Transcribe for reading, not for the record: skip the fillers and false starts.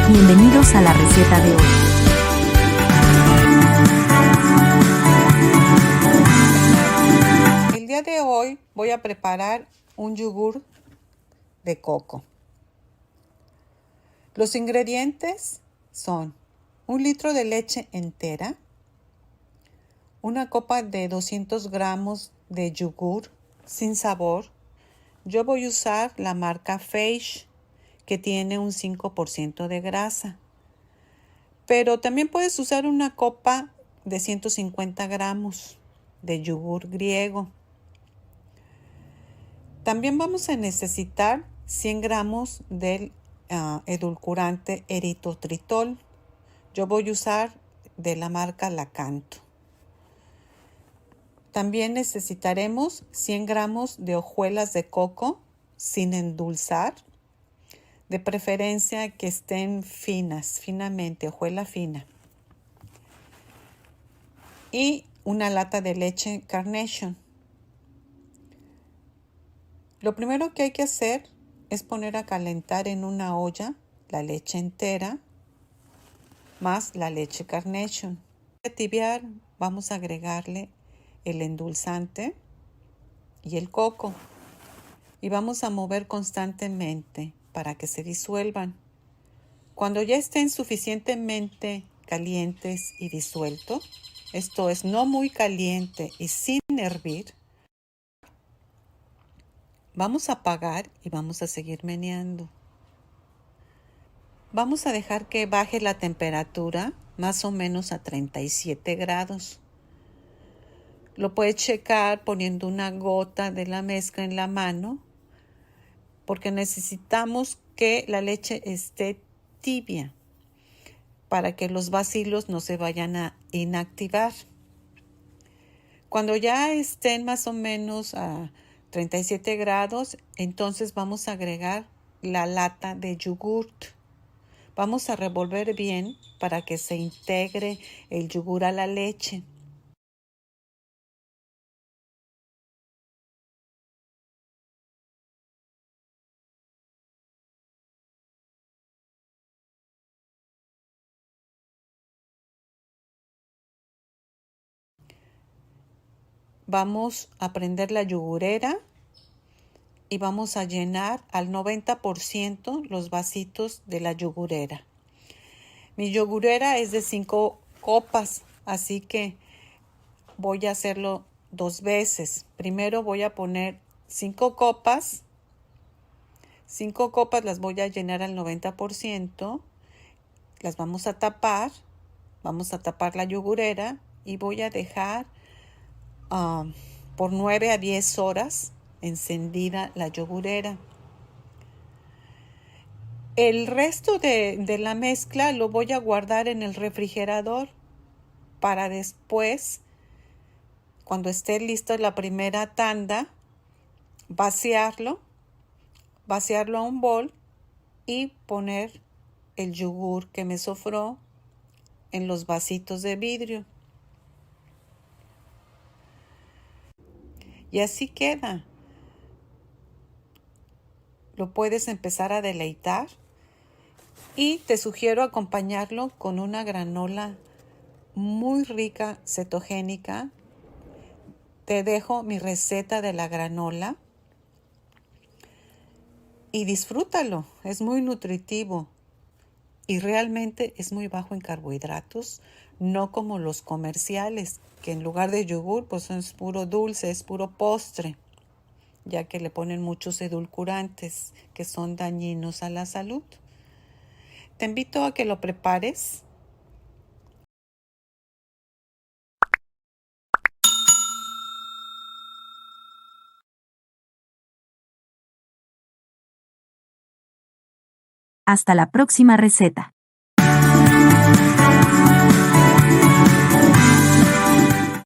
Bienvenidos a la receta de hoy. El día de hoy voy a preparar un yogur de coco. Los ingredientes son 1 litro de leche entera, una copa de 200 gramos de yogur sin sabor. Yo voy a usar la marca Fage, que tiene un 5% de grasa. Pero también puedes usar una copa de 150 gramos de yogur griego. También vamos a necesitar 100 gramos del edulcorante eritritol. Yo voy a usar de la marca Lakanto. También necesitaremos 100 gramos de hojuelas de coco sin endulzar. De preferencia que estén finamente, hojuela fina. Y una lata de leche Carnation. Lo primero que hay que hacer es poner a calentar en una olla la leche entera más la leche Carnation. Para tibiar vamos a agregarle el endulzante y el coco y vamos a mover constantemente para que se disuelvan. Cuando ya estén suficientemente calientes y disueltos, esto es, no muy caliente y sin hervir, vamos a apagar y vamos a seguir meneando. Vamos a dejar que baje la temperatura más o menos a 37 grados. Lo puedes checar poniendo una gota de la mezcla en la mano, porque necesitamos que la leche esté tibia para que los bacilos no se vayan a inactivar. Cuando ya estén más o menos a 37 grados, entonces vamos a agregar la lata de yogurt. Vamos a revolver bien para que se integre el yogur a la leche. Vamos a prender la yogurera y vamos a llenar al 90% los vasitos de la yogurera. Mi yogurera es de 5 copas, así que voy a hacerlo 2 veces. Primero voy a poner 5 copas. 5 copas las voy a llenar al 90%. Las vamos a tapar. Vamos a tapar la yogurera y voy a dejar por 9 a 10 horas encendida la yogurera. El resto de la mezcla lo voy a guardar en el refrigerador para después, cuando esté lista la primera tanda, vaciarlo a un bol y poner el yogur que me sobró en los vasitos de vidrio. Y así queda. Lo puedes empezar a deleitar y te sugiero acompañarlo con una granola muy rica, cetogénica. Te dejo mi receta de la granola y disfrútalo. Es muy nutritivo y realmente es muy bajo en carbohidratos, no como los comerciales, que en lugar de yogur pues es puro dulce, es puro postre, ya que le ponen muchos edulcorantes que son dañinos a la salud. Te invito a que lo prepares. Hasta la próxima receta.